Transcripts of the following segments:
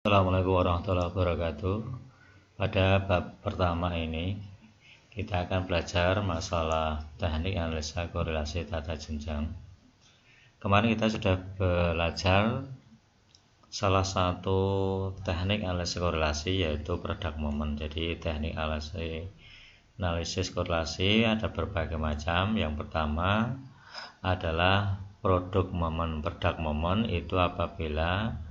Assalamualaikum warahmatullahi wabarakatuh. Pada bab pertama ini kita akan belajar masalah teknik analisa korelasi tata jenjang. Kemarin kita sudah belajar salah satu teknik analisis korelasi yaitu produk momen. Jadi teknik analisis korelasi ada berbagai macam. Yang pertama adalah produk momen. Produk momen itu apabila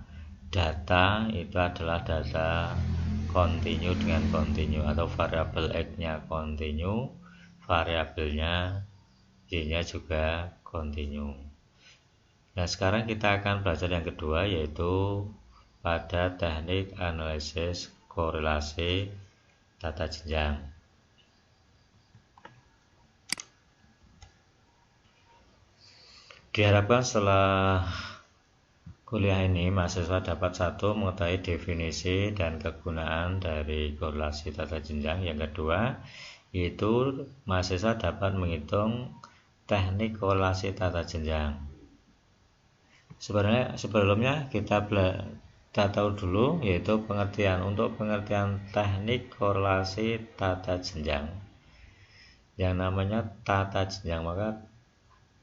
data itu adalah data kontinu dengan kontinu atau variabel X-nya kontinu, variabelnya Y-nya juga kontinu. Nah, sekarang kita akan belajar yang kedua yaitu pada teknik analisis korelasi tata jenjang. Diharapkan setelah kuliah ini mahasiswa dapat satu mengetahui definisi dan kegunaan dari korelasi tata jenjang. Yang kedua yaitu mahasiswa dapat menghitung teknik korelasi tata jenjang. Sebenarnya sebelumnya kita tahu dulu yaitu pengertian teknik korelasi tata jenjang. Yang namanya tata jenjang, maka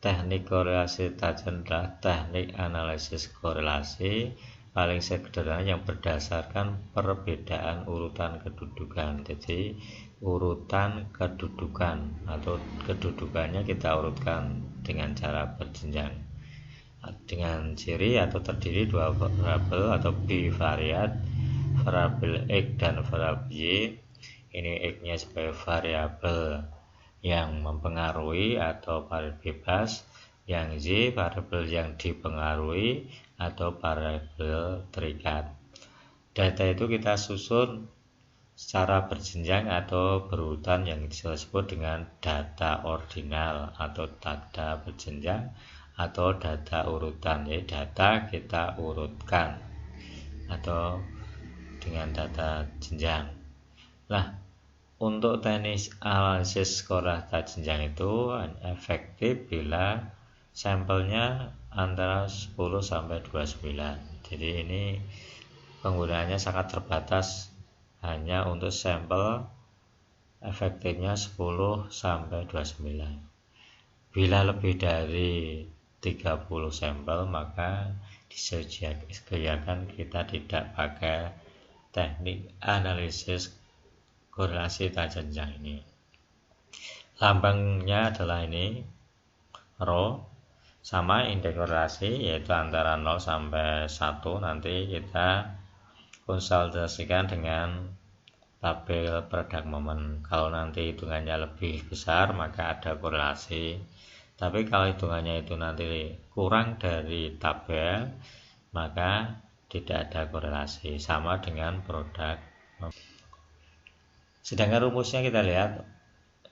teknik korelasi tata jenjang adalah teknik analisis korelasi paling sederhana yang berdasarkan perbedaan urutan kedudukan. Jadi urutan kedudukan atau kedudukannya kita urutkan dengan cara berjenjang dengan ciri atau terdiri dua variabel atau bivariat, variabel X dan variabel Y. Ini X-nya sebagai variabel yang mempengaruhi atau variabel bebas, yang Y variabel yang dipengaruhi atau variabel terikat. Data itu kita susun secara berjenjang atau berurutan yang disebut dengan data ordinal atau data berjenjang atau data urutan. Jadi data kita urutkan atau dengan data jenjang. Nah, untuk teknik analisis korelasi tata jenjang itu efektif bila sampelnya antara 10 sampai 29. Jadi ini penggunaannya sangat terbatas, hanya untuk sampel efektifnya 10 sampai 29. Bila lebih dari 30 sampel maka disediakan kita tidak pakai teknik analisis korelasi tata jenjang ini. Lambangnya adalah ini rho sama indeks korelasi yaitu antara 0 sampai 1. Nanti kita konsultasikan dengan tabel produk momen. Kalau nanti hitungannya lebih besar maka ada korelasi, tapi kalau hitungannya itu nanti kurang dari tabel maka tidak ada korelasi, sama dengan produk momen. Sedangkan rumusnya kita lihat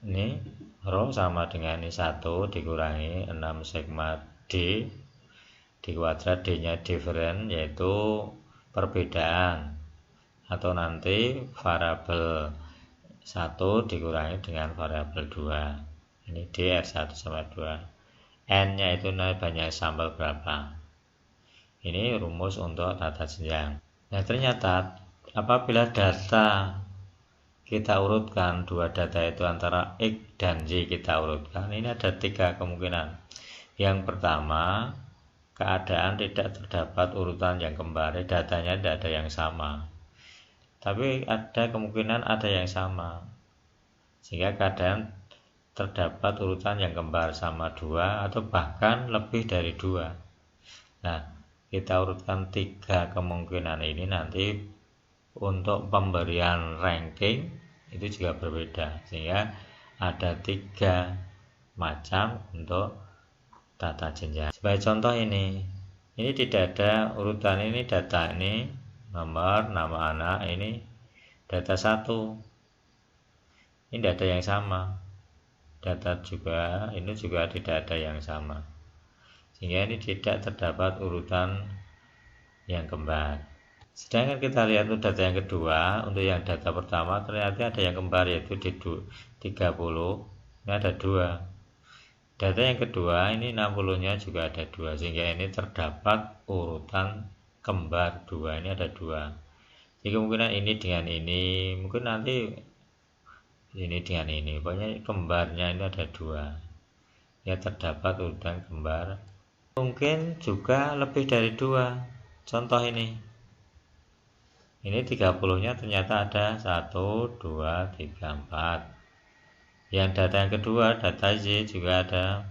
ini rho sama dengan ini 1 dikurangi 6 sigma D di kuadrat, D nya different yaitu perbedaan atau nanti variabel 1 dikurangi dengan variabel 2. Ini D R1 sama 2. N nya itu banyak sampel berapa. Ini rumus untuk tata jenjang. Nah, ternyata apabila data kita urutkan, dua data itu antara X dan Y kita urutkan, ini ada 3 kemungkinan. Yang pertama, keadaan tidak terdapat urutan yang kembar, datanya tidak ada yang sama. Tapi ada kemungkinan ada yang sama, sehingga keadaan terdapat urutan yang kembar sama 2 atau bahkan lebih dari 2. Nah, kita urutkan 3 kemungkinan ini, nanti untuk pemberian ranking itu juga berbeda, sehingga ada 3 macam untuk tata jenjang. Sebagai contoh ini tidak ada urutan, ini data ini nomor, nama anak, ini data 1. Ini tidak ada yang sama. Data juga ini juga tidak ada yang sama, sehingga ini tidak terdapat urutan yang kembar. Sedangkan kita lihat untuk data yang kedua, untuk yang data pertama ternyata ada yang kembar yaitu di 30, ini ada 2. Data yang kedua ini 60-nya juga ada 2, sehingga ini terdapat urutan kembar 2, ini ada 2. Jadi kemungkinan ini dengan ini, mungkin nanti ini dengan ini, pokoknya kembarnya ini ada dua. Ya terdapat urutan kembar. Mungkin juga lebih dari dua. Contoh ini 30-nya ternyata ada 1, 2, 3, 4. Yang data yang kedua, data Y juga ada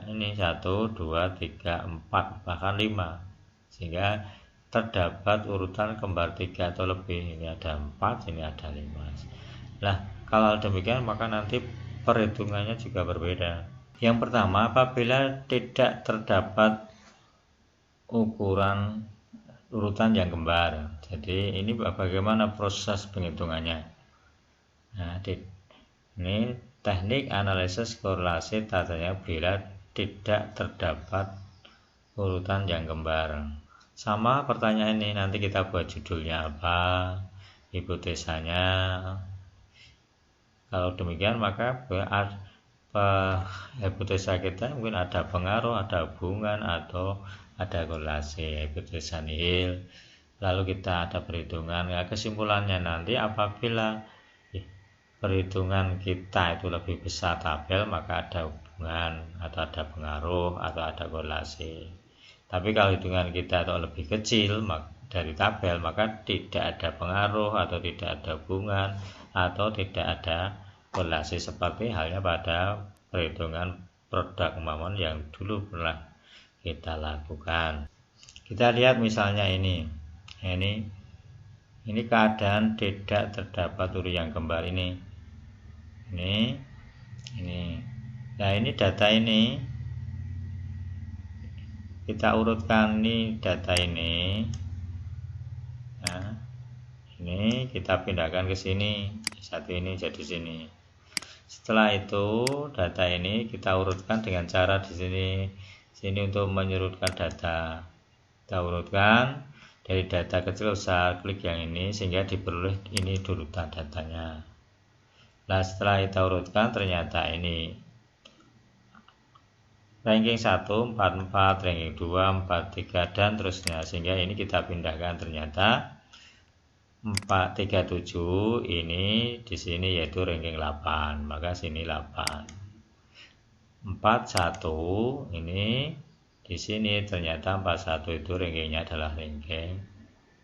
ini 1, 2, 3, 4, bahkan 5. Sehingga terdapat urutan kembar 3 atau lebih. Ini ada 4, ini ada 5. Nah, kalau demikian maka nanti perhitungannya juga berbeda. Yang pertama, apabila tidak terdapat ukuran urutan yang kembar. Jadi ini bagaimana proses penghitungannya. Nah, ini teknik analisis korelasi tandanya bila tidak terdapat urutan yang kembar. Sama pertanyaan ini nanti kita buat judulnya apa, hipotesanya. Kalau demikian maka hipotesa kita mungkin ada pengaruh, ada hubungan, atau ada korelasi, hipotesa nihil. Lalu kita ada perhitungan. Ya, kesimpulannya nanti apabila perhitungan kita itu lebih besar tabel, maka ada hubungan atau ada pengaruh atau ada korelasi. Tapi kalau hitungan kita itu lebih kecil dari tabel, maka tidak ada pengaruh atau tidak ada hubungan atau tidak ada korelasi, seperti halnya pada perhitungan produk umpamanya yang dulu pernah kita lakukan. Kita lihat misalnya ini keadaan tidak terdapat urutan yang kembar ini. Nah, ini data ini kita urutkan, ini data ini. Nah, ini kita pindahkan ke sini. Satu ini jadi sini. Setelah itu data ini kita urutkan dengan cara di sini untuk menyurutkan data. Kita urutkan dari data kecil besar, klik yang ini sehingga diperoleh ini urutan datanya. Nah, setelah kita urutkan ternyata ini ranking 1 44, ranking 2 43 dan terusnya, sehingga ini kita pindahkan ternyata 437 ini di sini yaitu ranking 8, maka sini 8. 41 ini di sini ternyata 41 itu rankingnya adalah ranking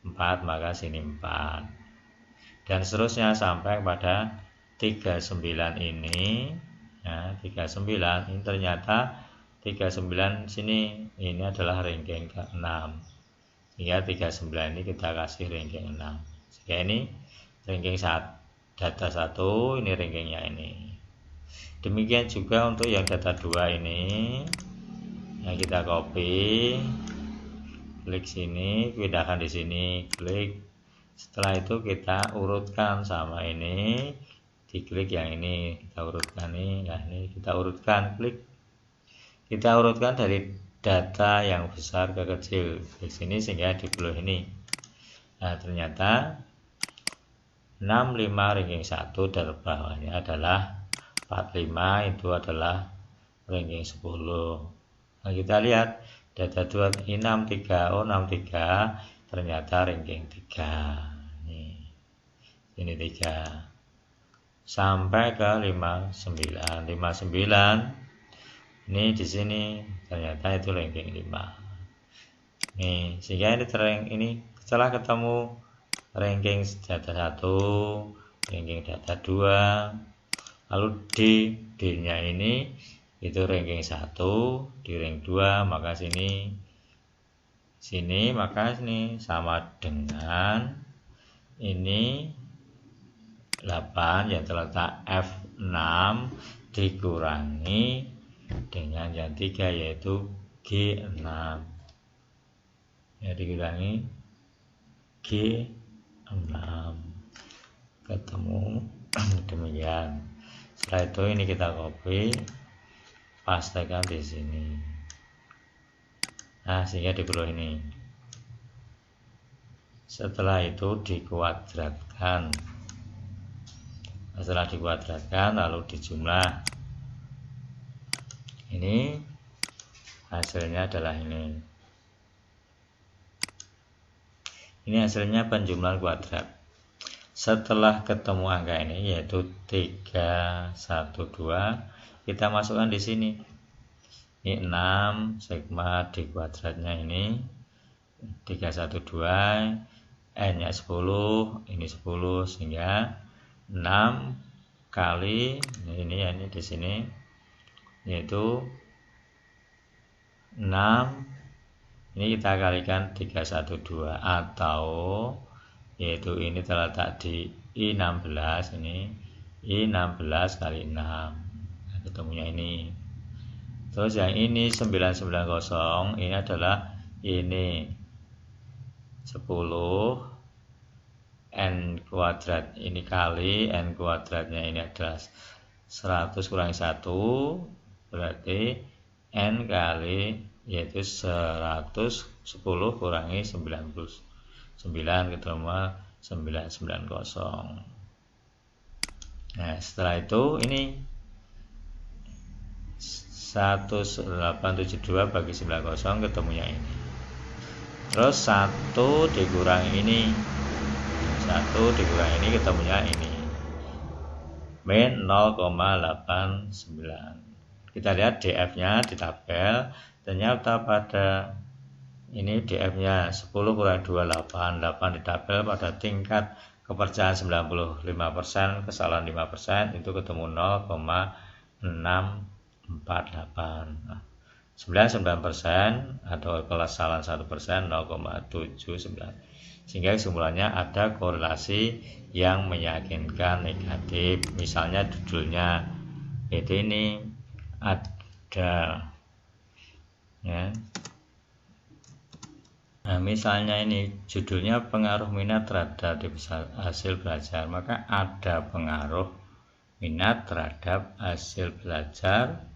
4, maka sini 4. Dan seterusnya sampai pada 39 ini. Nah, 39 ini ternyata 39 sini ini adalah ranking ke-6. Sehingga 39 ini kita kasih ranking 6. Sehingga ini ranking data 1, ini rankingnya ini. Demikian juga untuk yang data 2 ini. Yang kita copy, klik sini, pindahkan di sini, klik. Setelah itu kita urutkan sama ini, diklik yang ini, kita urutkan ini. Nah, ini kita urutkan, klik. Kita urutkan dari data yang besar ke kecil di sini sehingga dipilih ini. Nah, ternyata 65 ranking 1 dan bawahnya adalah 45, itu adalah ranking 10. Nah, kita lihat data 2 ini 63, 63 ternyata ranking 3. Ini 3 sampai ke 59. 59 ini di sini ternyata itu ranking 5. Sehingga ini setelah ketemu ranking data 1, ranking data 2, lalu D-nya ini itu ranking 1, di rank 2, maka sini maka ini sama dengan ini 8 yang terletak F6 dikurangi dengan yang 3 yaitu G6. Ya, dikurangi G6 ketemu demikian. Setelah itu ini kita copy, pastekan di sini. Nah, sehingga diperoleh ini. Setelah itu dikuadratkan. Setelah dikuadratkan lalu dijumlah. Ini hasilnya adalah ini. Ini hasilnya penjumlahan kuadrat. Setelah ketemu angka ini yaitu 312, kita masukkan di sini. Ini 6 sigma D kuadratnya ini 312, N-nya 10, ini 10, sehingga 6 kali ini di sini yaitu 6, ini kita kalikan 312, atau yaitu ini terletak di I16, ini I16 kali 6, nah, ketemunya ini. Terus yang ini 990, ini adalah ini 10 N kuadrat, ini kali N kuadratnya ini adalah 100 kurangi 1, berarti N kali yaitu 110 kurangi 99, ketemu 990. Nah setelah itu ini 1872 bagi 90, ketemunya ini. Terus 1 dikurangi ini, 1 dikurangi ini, ketemunya ini, min 0,89. Kita lihat DF nya di tabel, ternyata pada ini DF nya 10 kurangi 2, 8 di tabel pada tingkat kepercayaan 95%, kesalahan 5%, itu ketemu 0,648. 99% atau kesalahan 1%, 0,79. Sehingga kesimpulannya ada korelasi yang meyakinkan negatif. Misalnya judulnya itu ini ada ya. Nah, misalnya ini judulnya pengaruh minat terhadap hasil belajar, maka ada pengaruh minat terhadap hasil belajar.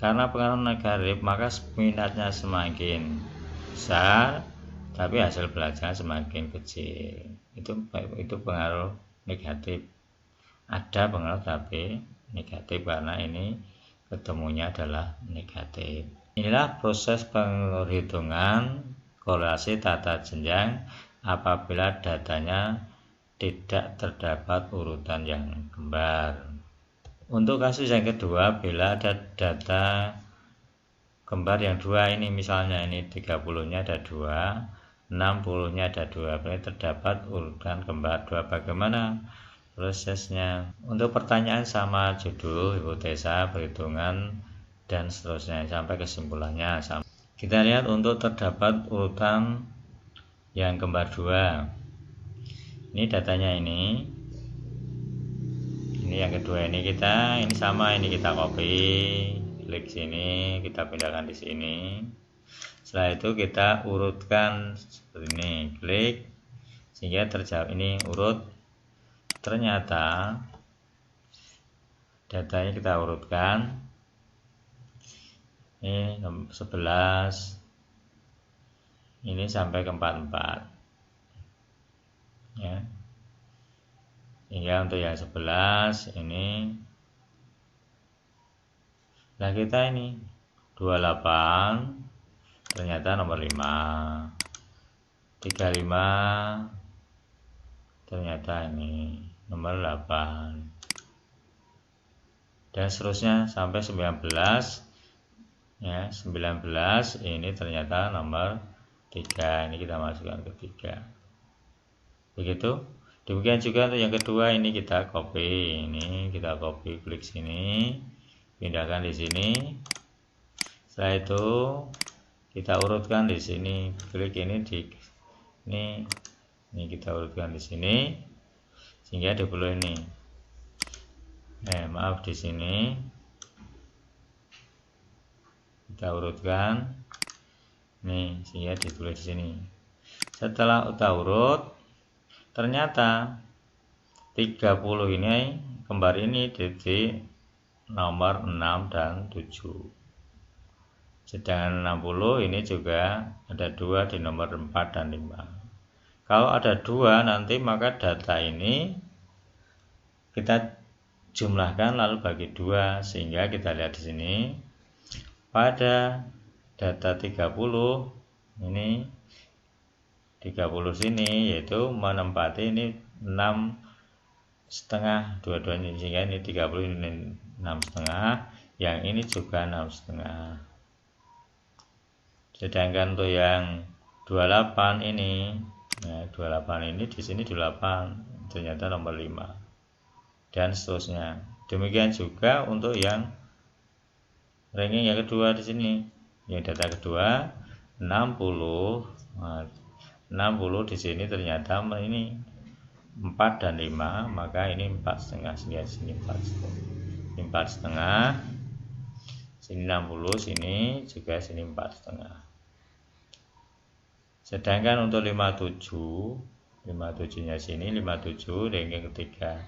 Karena pengaruh negatif, maka minatnya semakin besar, tapi hasil belajar semakin kecil. Itu pengaruh negatif. Ada pengaruh tapi negatif, karena ini ketemunya adalah negatif. Inilah proses penghitungan korelasi tata jenjang apabila datanya tidak terdapat urutan yang kembar. Untuk kasus yang kedua, bila ada data kembar yang dua, ini misalnya ini 30-nya ada 2, 60-nya ada 2, berarti terdapat urutan kembar 2. Bagaimana prosesnya? Untuk pertanyaan sama judul, hipotesa, perhitungan, dan seterusnya sampai kesimpulannya sama. Kita lihat untuk terdapat urutan yang kembar 2. Ini datanya ini yang kedua, ini sama, ini kita copy, klik sini, kita pindahkan di sini. Setelah itu kita urutkan seperti ini, klik, sehingga terjawab ini urut. Ternyata datanya kita urutkan, ini 11, ini sampai ke 44 ya. Hingga untuk yang 11 ini, nah kita ini 28 ternyata nomor 5, 35 ternyata ini nomor 8, dan seterusnya sampai 19 ya. 19 ini ternyata nomor 3, ini kita masukkan ke 3. Begitu. Demikian juga untuk yang kedua, ini kita copy, klik sini, pindahkan di sini. Setelah itu kita urutkan di sini, klik ini di ini kita urutkan di sini sehingga di perlu ini. Maaf, di sini kita urutkan nih sehingga ditulis di sini. Setelah kita urut, ternyata 30 ini kembar ini di nomor 6 dan 7. Sedangkan 60 ini juga ada 2 di nomor 4 dan 5. Kalau ada 2 nanti, maka data ini kita jumlahkan lalu bagi 2, sehingga kita lihat di sini pada data 30 ini 30 sini, yaitu menempati ini 6,5 dua-duanya, sehingga ini 30 ini 6,5, yang ini juga 6,5. Sedangkan untuk yang 28 ini, nah 28 ini di sini 28 ternyata nomor 5 dan seterusnya. Demikian juga untuk yang ranking yang kedua di sini. Yang data kedua 60. Nah, 60 di sini ternyata ini 4 dan 5, maka ini 4,5, sehingga sini 4,5. Sini 60, sini juga sini 4,5. Sedangkan untuk 57-nya sini 57 ranking ketiga.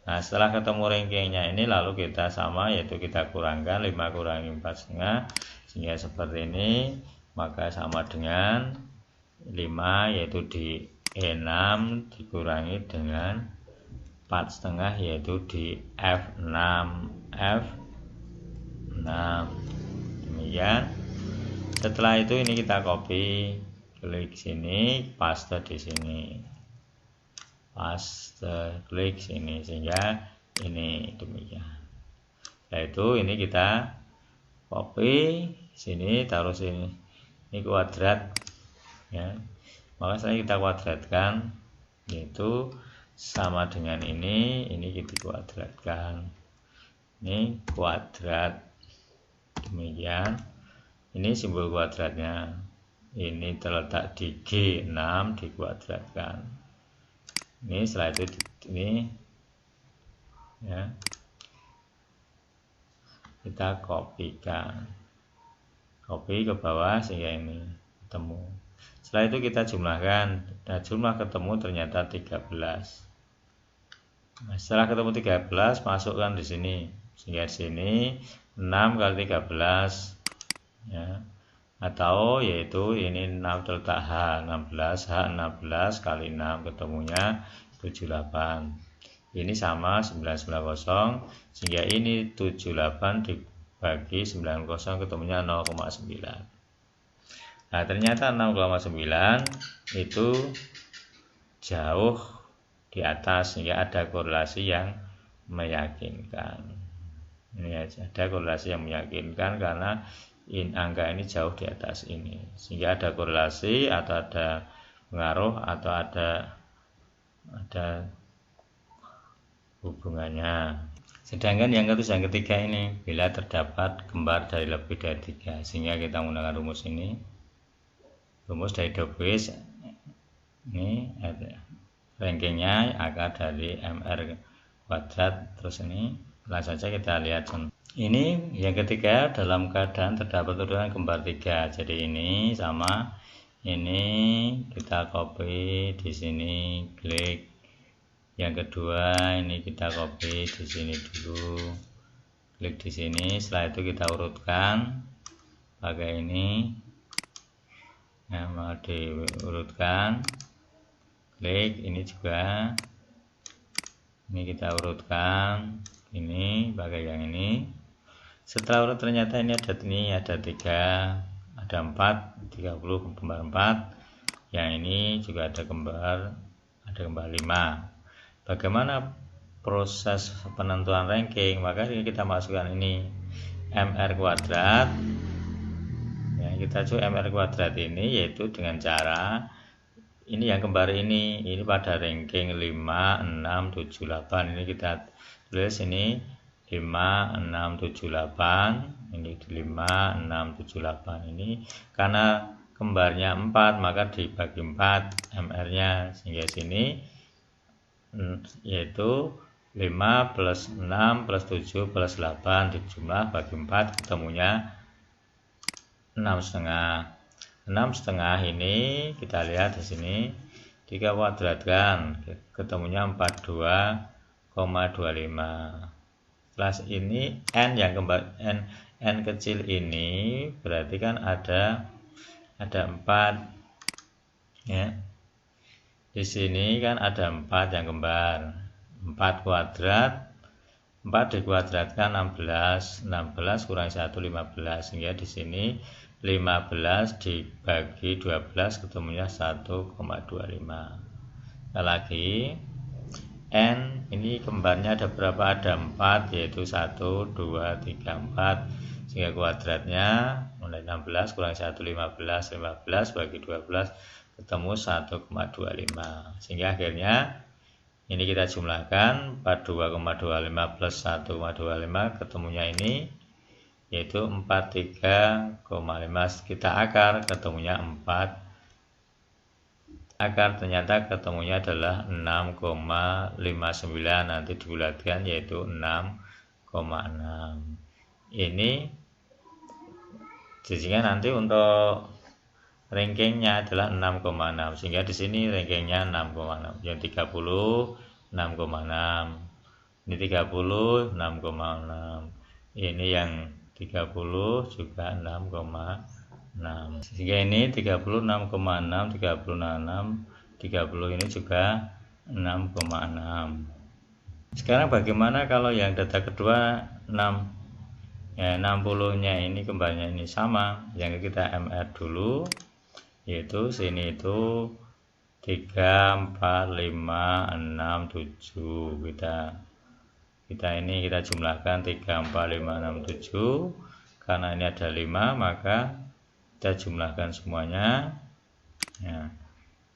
Nah, setelah ketemu rankingnya ini lalu kita sama, yaitu kita kurangkan 5 kurangi 4,5 sehingga seperti ini, maka sama dengan 5 yaitu di E6 dikurangi dengan 4,5 yaitu di F6. Demikian. Setelah itu ini kita copy, klik sini, paste di sini, paste, klik sini, sehingga ini demikian. Setelah itu ini kita copy sini, taruh sini, ini kuadrat ya, maka setelah kita kuadratkan yaitu sama dengan ini kita kuadratkan, ini kuadrat, demikian. Ini simbol kuadratnya, ini terletak di G6 dikuadratkan. Ini setelah itu ini ya, kita kopikan, copy ke bawah sehingga ini ketemu. Setelah itu kita jumlahkan. Nah, jumlah ketemu ternyata 13. Nah, setelah ketemu 13 masukkan di sini, sehingga di sini 6 kali 13 ya, atau yaitu ini 6 terletak H16 kali 6 ketemunya 78. Ini sama 990, sehingga ini 78 dibagi 90 ketemunya 0,9. Nah, ternyata 0,9 itu jauh di atas, sehingga ada korelasi yang meyakinkan. Ini ada korelasi yang meyakinkan karena angka ini jauh di atas ini, sehingga ada korelasi atau ada pengaruh atau ada hubungannya. Sedangkan yang ketiga ini bila terdapat kembar dari lebih dari 3, sehingga kita menggunakan rumus ini, rumus dari Dobwitz. Ini rankingnya akar dari MR kuadrat. Terus ini langsung saja kita lihat contoh. Ini yang ketiga dalam keadaan terdapat urutan kembar 3. Jadi ini sama, ini kita copy di sini, klik. Yang kedua ini kita copy di sini dulu, klik di sini. Setelah itu kita urutkan pakai ini, nah mau diurutkan, klik ini juga, ini kita urutkan ini pakai yang ini. Setelah urut ternyata ini ada 3, ada 4, 30 kembar 4. Yang ini juga ada kembar 5. Bagaimana proses penentuan ranking? Maka kita masukkan ini MR kuadrat. Ya, kita coba MR kuadrat ini yaitu dengan cara ini yang kembar ini pada ranking 5, 6, 7, 8. Ini kita tulis ini 5, 6, 7, 8. Ini 5, 6, 7, 8. Ini karena kembarnya 4 maka dibagi 4 MR-nya, sehingga sini yaitu 5 plus 6 plus 7 plus 8 dijumlah bagi 4 ketemunya 6,5. 6,5 ini kita lihat di sini jika kuadratkan ketemunya 42,25. Plus ini n yang kembar n kecil ini berarti kan ada 4 ya. Di sini kan ada 4 yang kembar. 4 kuadrat, 4 dikuadratkan 16 kurang 1 15, sehingga di sini 15 dibagi 12 ketemunya 1,25. Sekali lagi, N ini kembarnya ada berapa? Ada 4, yaitu 1, 2, 3, 4, sehingga kuadratnya mulai 16 kurang 1, 15, 15 bagi 12 ketemu 1,25, sehingga akhirnya ini kita jumlahkan 42,25 plus 1,25 ketemunya ini yaitu 43,5. Kita akar ketemunya 4, akar ternyata ketemunya adalah 6,59, nanti dibulatkan yaitu 6,6. Ini sehingga nanti untuk rankingnya adalah 6,6, sehingga di sini rankingnya 6,6. Yang 30 6,6, ini 30 6,6, ini yang 30 juga 6,6, sehingga ini 30 6,6, 36, 30 ini juga 6,6. Sekarang bagaimana kalau yang data kedua 6? Ya, 60 nya ini kembarnya ini sama, yang kita MR dulu, yaitu sini itu 3, 4, 5, 6, 7. Kita jumlahkan 3, 4, 5, 6, 7. Karena ini ada 5, maka kita jumlahkan semuanya, ya,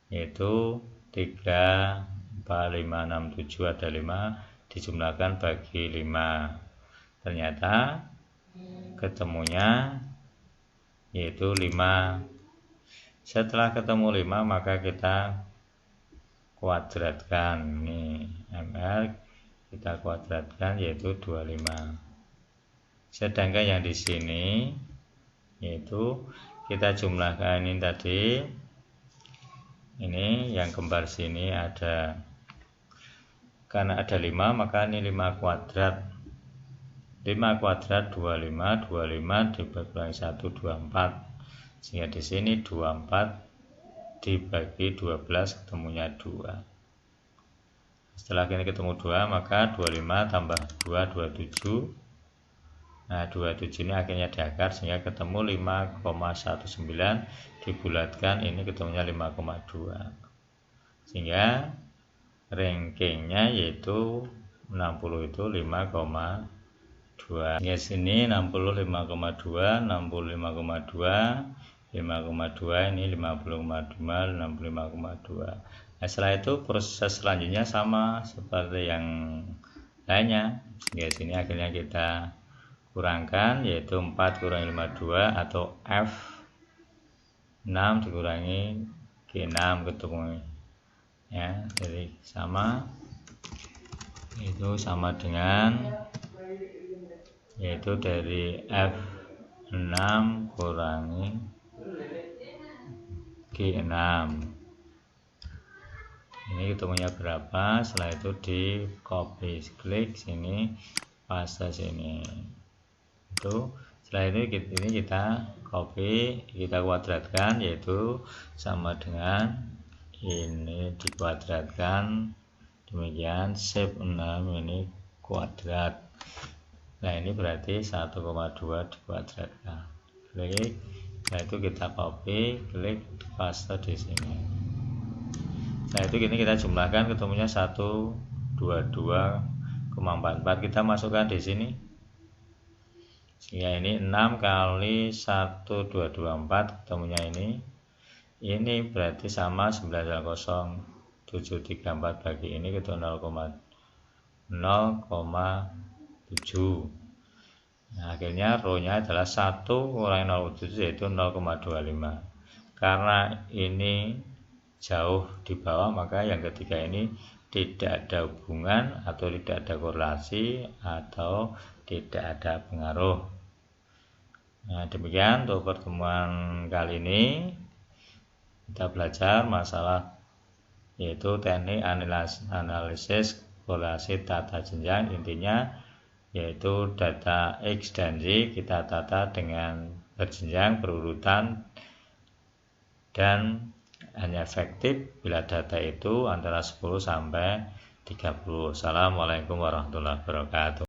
yaitu 3, 4, 5, 6, 7 ada 5, dijumlahkan bagi 5. Ternyata ketemunya yaitu 5. Setelah ketemu 5, maka kita kuadratkan. Ini MR kita kuadratkan yaitu 25. Sedangkan yang di sini yaitu kita jumlahkan ini tadi. Ini yang kembar sini ada, karena ada 5 maka ini 5 kuadrat. 5 kuadrat 25, 25 dibagi 1, 24. Sehingga di sini 24 dibagi 12 ketemunya 2. Setelah ini ketemu 2, maka 25 tambah 2, 27. Nah, 27 ini akhirnya diakar sehingga ketemu 5,19, dibulatkan ini ketemunya 5,2. Sehingga rankingnya yaitu 60 itu 5,2. Hingga sini 60 5,2, 65,2, 5,2 ini 50,2, 65,2. Nah, setelah itu proses selanjutnya sama seperti yang lainnya. Hingga sini akhirnya kita kurangkan, yaitu 4 kurangi 52 atau F 6 dikurangi G6 ketemu, ya. Jadi sama, itu sama dengan yaitu dari F6 kurangi G6. Ini ketemunya berapa? Setelah itu di copy, klik sini, paste sini. Itu setelah itu ini kita copy, kita kuadratkan, yaitu sama dengan ini dikuadratkan. Demikian shape 6 ini kuadrat. Nah, ini berarti 1,2 dikuadratkan. Klik, nah itu kita copy, klik, paste di sini. Nah, itu gini kita jumlahkan ketemunya 122,44. Kita masukkan di sini. Sehingga ini 6 kali 1224 ketemunya ini. Ini berarti sama 9,0734 bagi ini ketemu 0,7. Nah, akhirnya row-nya adalah 1 kurangi 0,7 yaitu 0,25. Karena ini jauh di bawah, maka yang ketiga ini tidak ada hubungan atau tidak ada korelasi atau tidak ada pengaruh. Nah, demikian untuk pertemuan kali ini kita belajar masalah yaitu teknik analisis korelasi tata jenjang. Intinya yaitu data X dan Y kita tata dengan berjenjang, berurutan, dan hanya efektif bila data itu antara 10 sampai 30. Assalamualaikum warahmatullahi wabarakatuh.